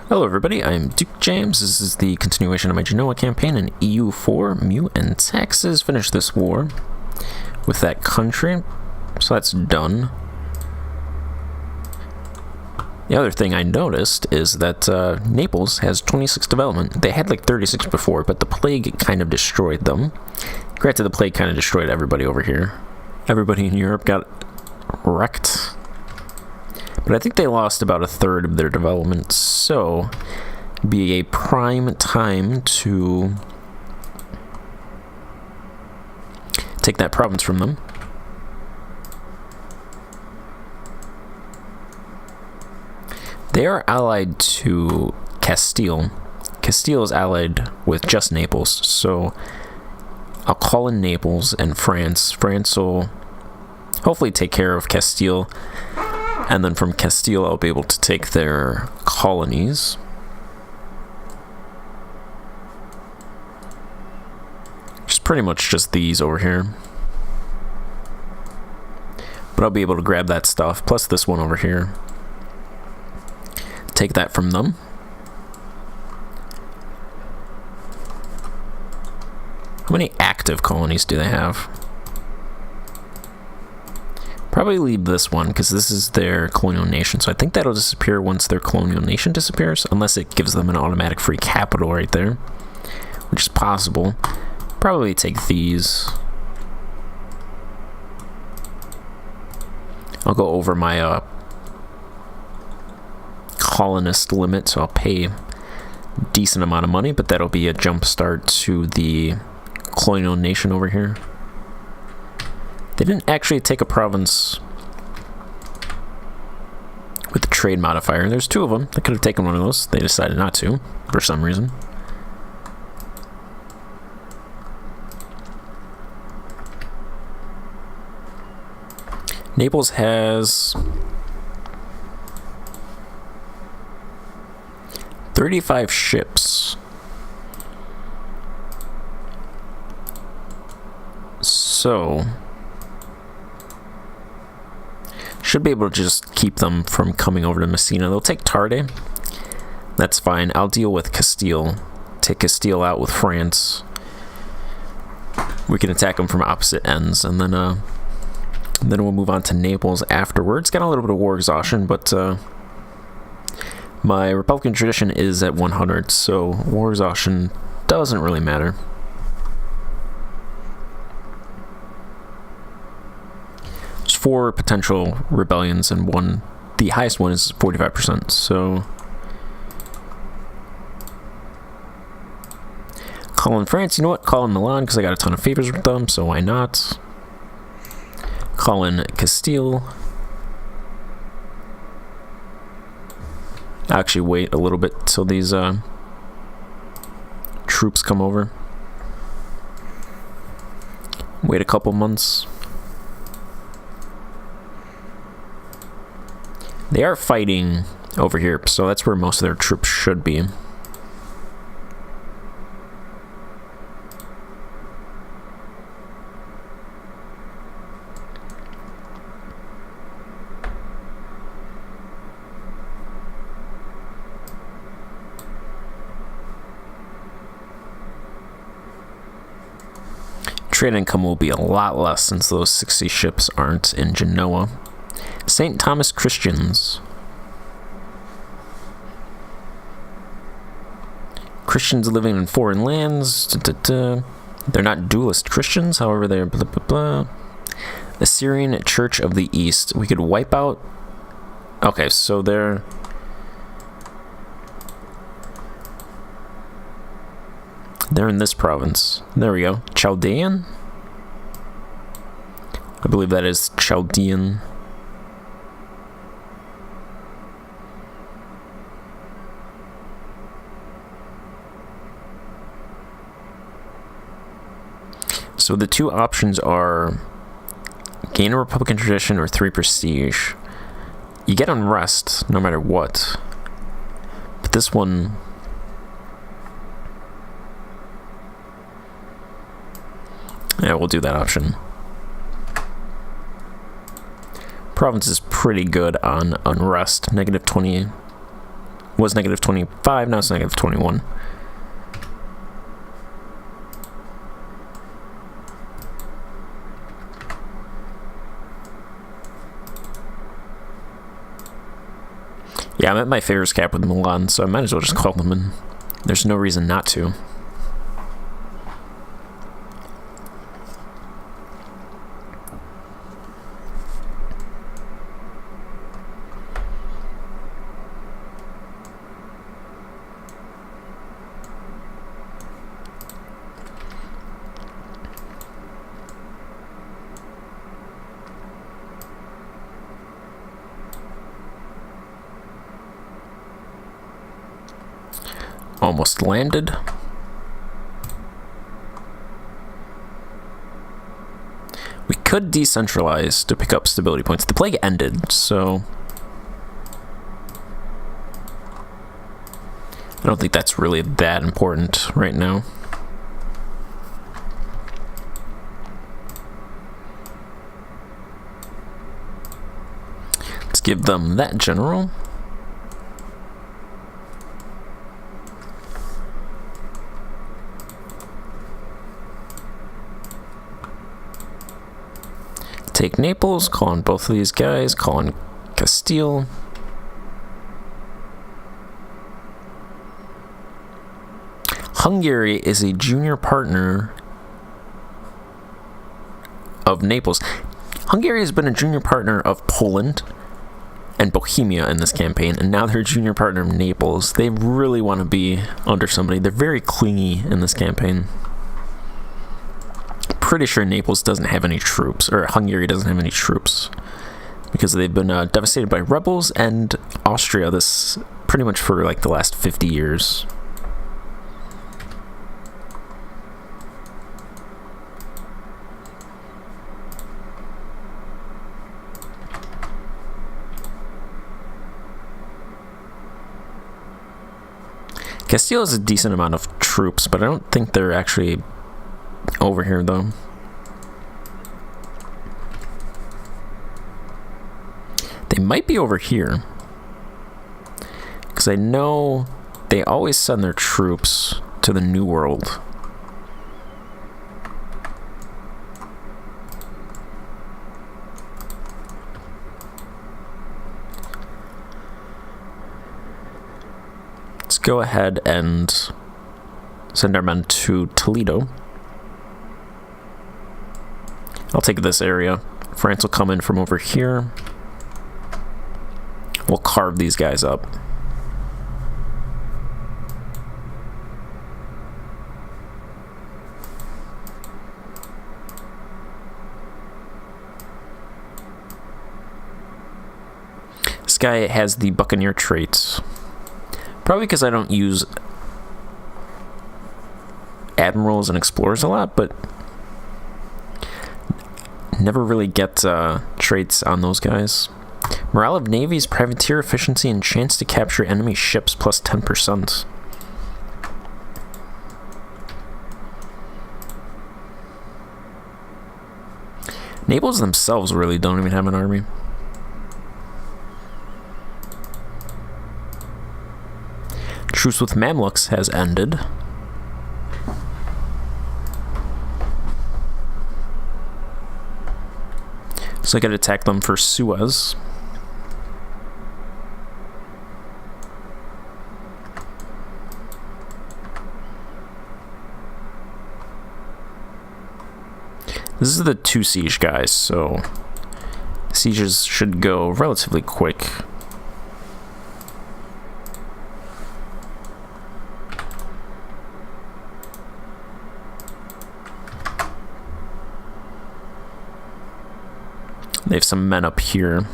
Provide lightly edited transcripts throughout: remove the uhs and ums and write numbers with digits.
Hello everybody, I'm Duke James. This is the continuation of my Genoa campaign in EU4 Meiou and Taxes. Finished this war with that country, so that's done. The other thing I noticed is that Naples has 26 development. They had like 36 before, but the plague kind of destroyed them. Granted, the plague kind of destroyed everybody over here. Everybody in Europe got wrecked. But I think they lost about a third of their development, so be a prime time to take that province from them. They are allied to Castile. Castile is allied with just Naples, so I'll call in Naples and France. France will hopefully take care of Castile. And then from Castile, I'll be able to take their colonies. Just pretty much just these over here. But I'll be able to grab that stuff, plus this one over here. Take that from them. How many active colonies do they have? Probably leave this one, because this is their colonial nation, so I think that'll disappear once their colonial nation disappears, unless it gives them an automatic free capital right there, which is possible. Probably take these. I'll go over my colonist limit, so I'll pay a decent amount of money, but that'll be a jump start to the colonial nation over here. They didn't actually take a province with the trade modifier. There's two of them. They could have taken one of those. They decided not to, for some reason. Naples has 35 ships. So should be able to just keep them from coming over to Messina. They'll take Tarde. That's fine. I'll deal with Castile. Take Castile out with France. We can attack them from opposite ends, and then we'll move on to Naples afterwards. Got a little bit of war exhaustion, but my Republican tradition is at 100, so war exhaustion doesn't really matter. There's 4 potential rebellions, and the highest one is 45%, so call in France. You know what? Call in Milan, because I got a ton of favors with them, so why not? Call in Castile. Actually wait a little bit till these troops come over. Wait a couple months. They are fighting over here, so that's where most of their troops should be. Trade income will be a lot less since those 60 ships aren't in Genoa. St. Thomas Christians. Christians living in foreign lands. They're not dualist Christians, however, they're blah blah blah. Assyrian Church of the East. We could wipe out. Okay, so they're in this province. There we go. Chaldean? I believe that is Chaldean. So the two options are gain a Republican tradition or 3 prestige. You get unrest no matter what. But this one, yeah, we'll do that option. Province is pretty good on unrest, -20 Was negative 25, now it's negative 21. Yeah, I'm at my favors cap with Milan, so I might as well just call them in. There's no reason not to. Almost landed. We could decentralize to pick up stability points. The plague ended, so I don't think that's really that important right now. Let's give them that general. Take Naples, call on both of these guys, call on Castile. Hungary is a junior partner of Naples. Hungary has been a junior partner of Poland and Bohemia in this campaign, and now they're a junior partner of Naples. They really want to be under somebody. They're very clingy in this campaign. Pretty sure Naples doesn't have any troops, or Hungary doesn't have any troops, because they've been devastated by rebels and Austria this pretty much for like the last 50 years. Castile has a decent amount of troops, but I don't think they're actually over here though. They might be over here, because I know they always send their troops to the New World. Let's go ahead and send our men to Toledo. I'll take this area. France will come in from over here. We'll carve these guys up. This guy has the Buccaneer traits. Probably because I don't use admirals and explorers a lot, but never really get traits on those guys. Morale of navies, privateer efficiency, and chance to capture enemy ships plus 10%. Naples themselves really don't even have an army. Truce with Mamluks has ended. So I gotta attack them for Suez. This is the 2 siege guys, so sieges should go relatively quick. They have some men up here.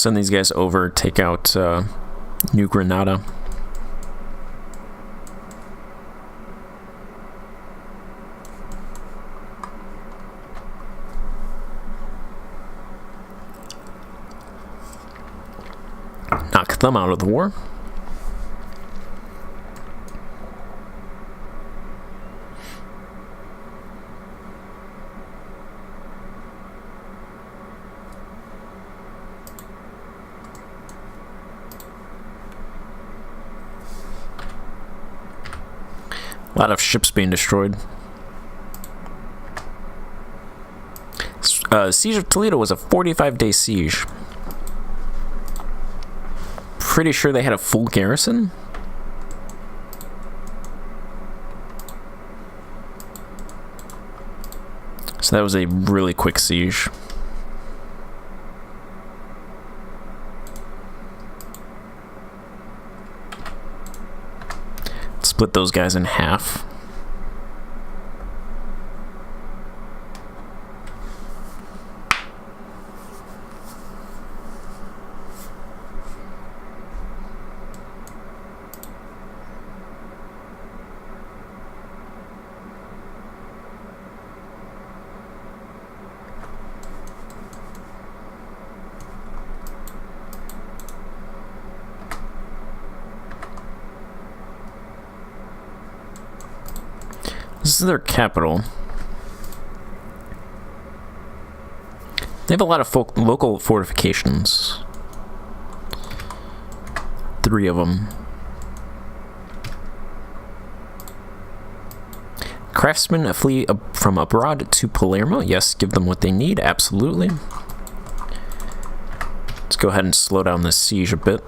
send these guys over, take out New Granada. Knock them out of the war. A lot of ships being destroyed. Siege of Toledo was a 45-day siege. Pretty sure they had a full garrison. So that was a really quick siege. Split those guys in half. This is their capital. They have a lot of local fortifications. 3 of them. Craftsmen flee from abroad to Palermo. Yes, give them what they need. Absolutely. Let's go ahead and slow down this siege a bit.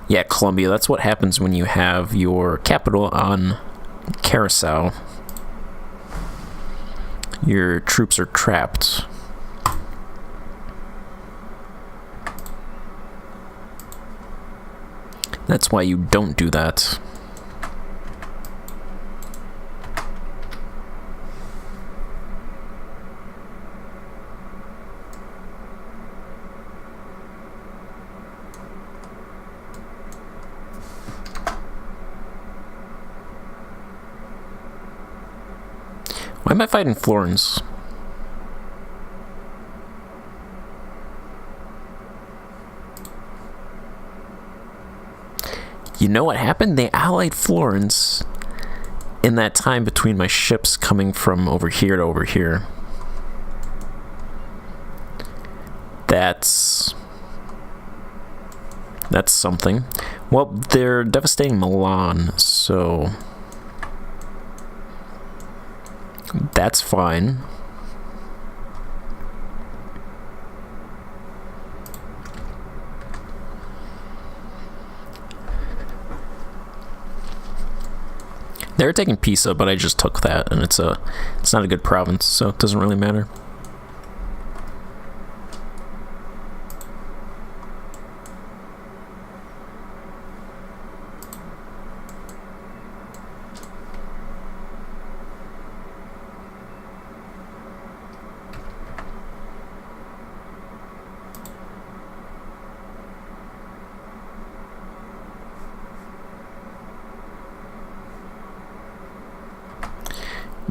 Yeah, Colombia, that's what happens when you have your capital on Carousel. Your troops are trapped. That's why you don't do that. Why am I fighting Florence? You know what happened? They allied Florence in that time between my ships coming from over here to over here. That's something. Well, they're devastating Milan, so that's fine. They were taking Pisa, but I just took that, and it's not a good province, so it doesn't really matter.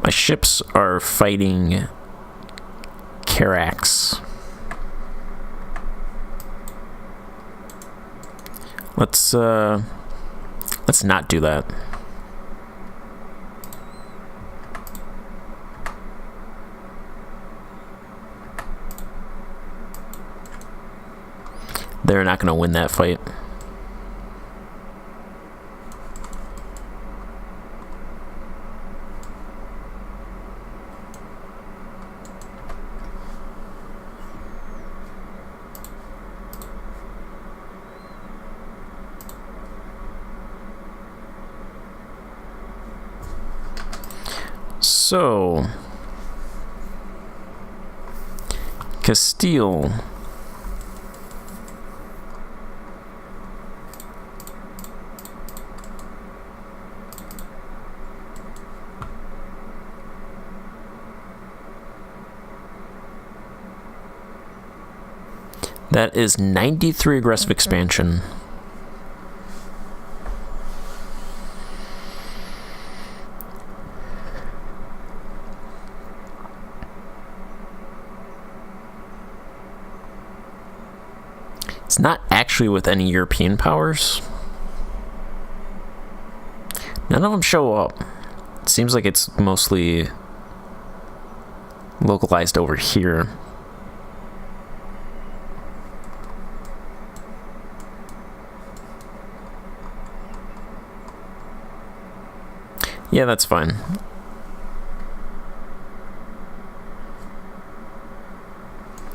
My ships are fighting Carax. Let's not do that. They're not going to win that fight. So, Castile. That is 93 aggressive expansion. It's not actually with any European powers. None of them show up. It seems like it's mostly localized over here. Yeah, that's fine.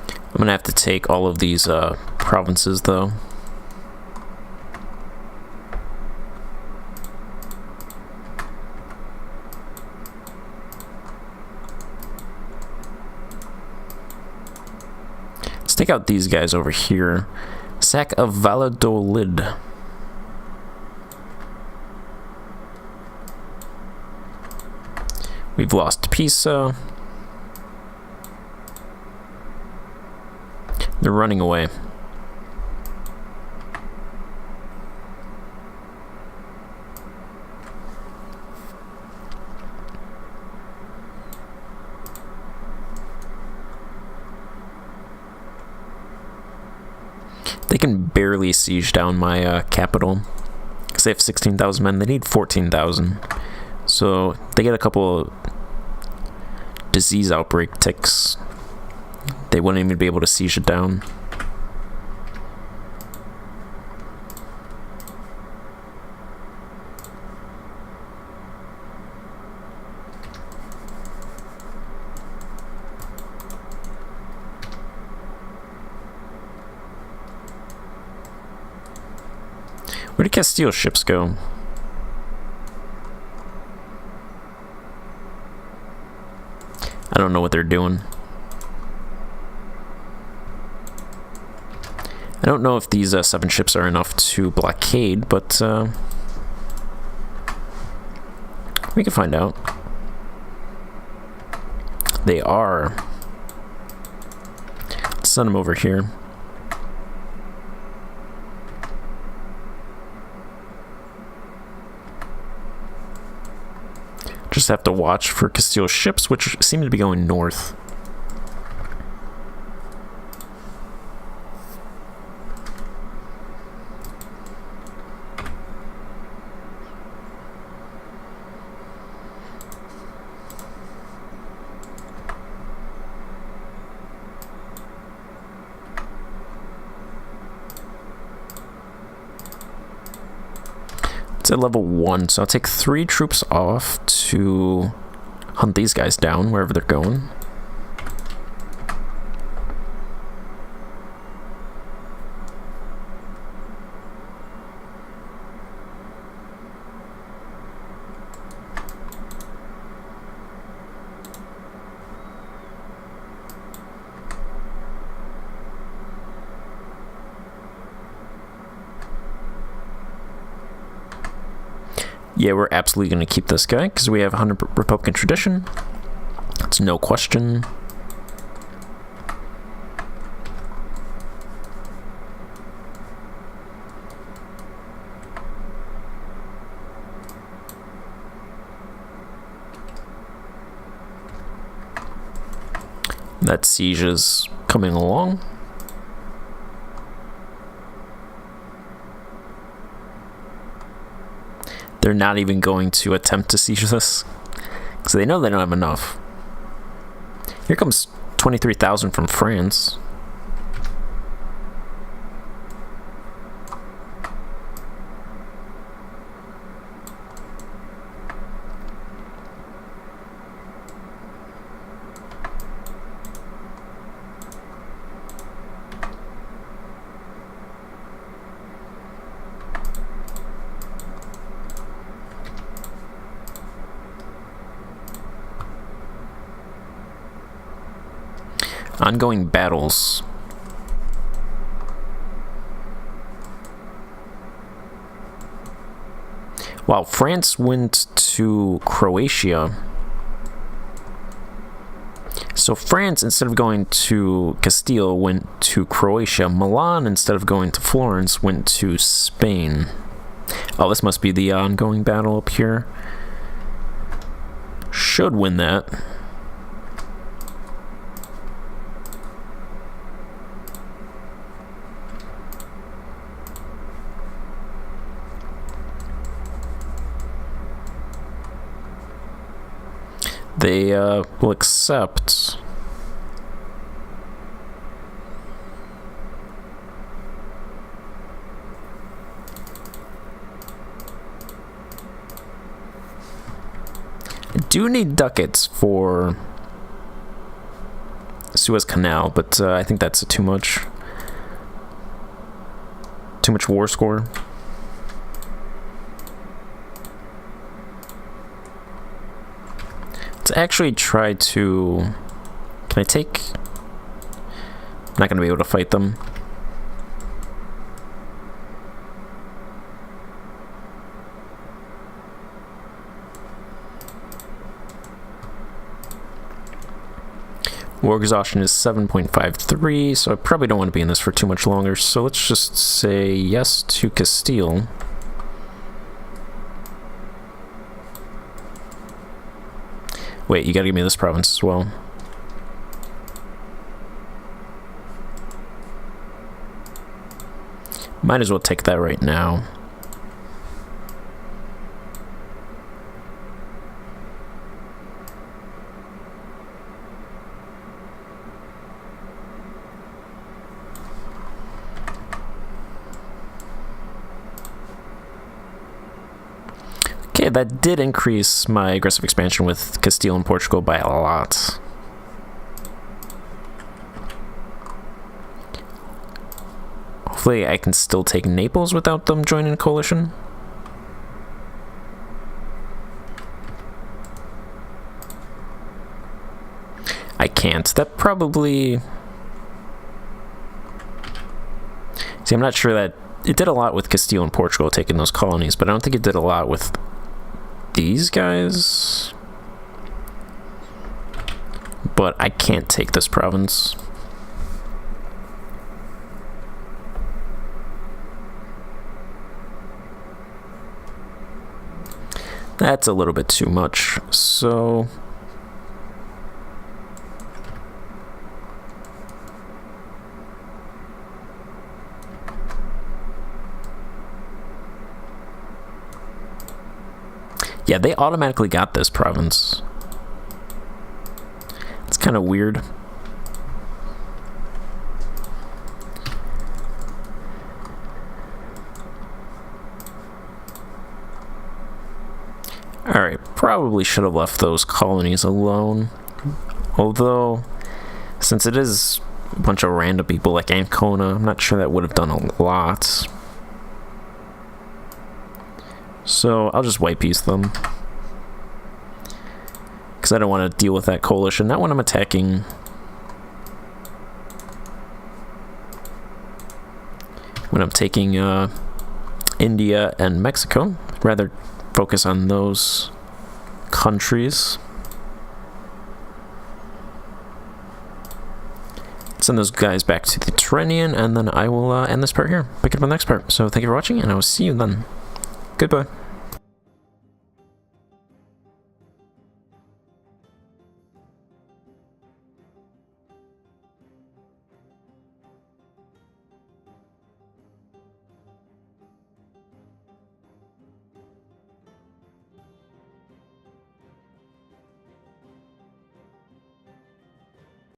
I'm gonna have to take all of these provinces, though. Let's take out these guys over here. Sack of Valladolid. We've lost Pisa. They're running away. They can barely siege down my capital because they have 16,000 men. They need 14,000. So they get a couple disease outbreak ticks. They wouldn't even be able to siege it down. Where did Castile ships go? I don't know what they're doing. I don't know if these 7 ships are enough to blockade, but we can find out. They are. Let's send them over here. Just have to watch for Castile ships, which seem to be going north. It's at level 1, so I'll take 3 troops off to hunt these guys down wherever they're going. Yeah, we're absolutely going to keep this guy because we have 100 Republican tradition. It's no question. That siege is coming along. They're not even going to attempt to siege this because they know they don't have enough. Here comes 23,000 from France. Ongoing battles. Wow, France went to Croatia. So France, instead of going to Castile, went to Croatia. Milan, instead of going to Florence, went to Spain. Oh, this must be the ongoing battle up here. Should win that. They will accept. I do need ducats for Suez Canal, but I think that's too much. Too much war score. Let's actually try to... Can I take... I'm not going to be able to fight them. War exhaustion is 7.53, so I probably don't want to be in this for too much longer. So let's just say yes to Castile. Wait, you gotta give me this province as well. Might as well take that right now. Okay, that did increase my aggressive expansion with Castile and Portugal by a lot. Hopefully I can still take Naples without them joining a coalition. I can't. That probably... See, I'm not sure that... It did a lot with Castile and Portugal taking those colonies, but I don't think it did a lot with these guys. But I can't take this province. That's a little bit too much, so... Yeah, they automatically got this province. It's kind of weird. Alright, probably should have left those colonies alone. Although, since it is a bunch of random people like Ancona, I'm not sure that would have done a lot. So I'll just white piece them. Because I don't want to deal with that coalition. Not when I'm attacking. When I'm taking India and Mexico. Rather focus on those countries. Send those guys back to the Tyrrhenian, and then I will end this part here. Pick it up on the next part. So thank you for watching, and I will see you then. Goodbye.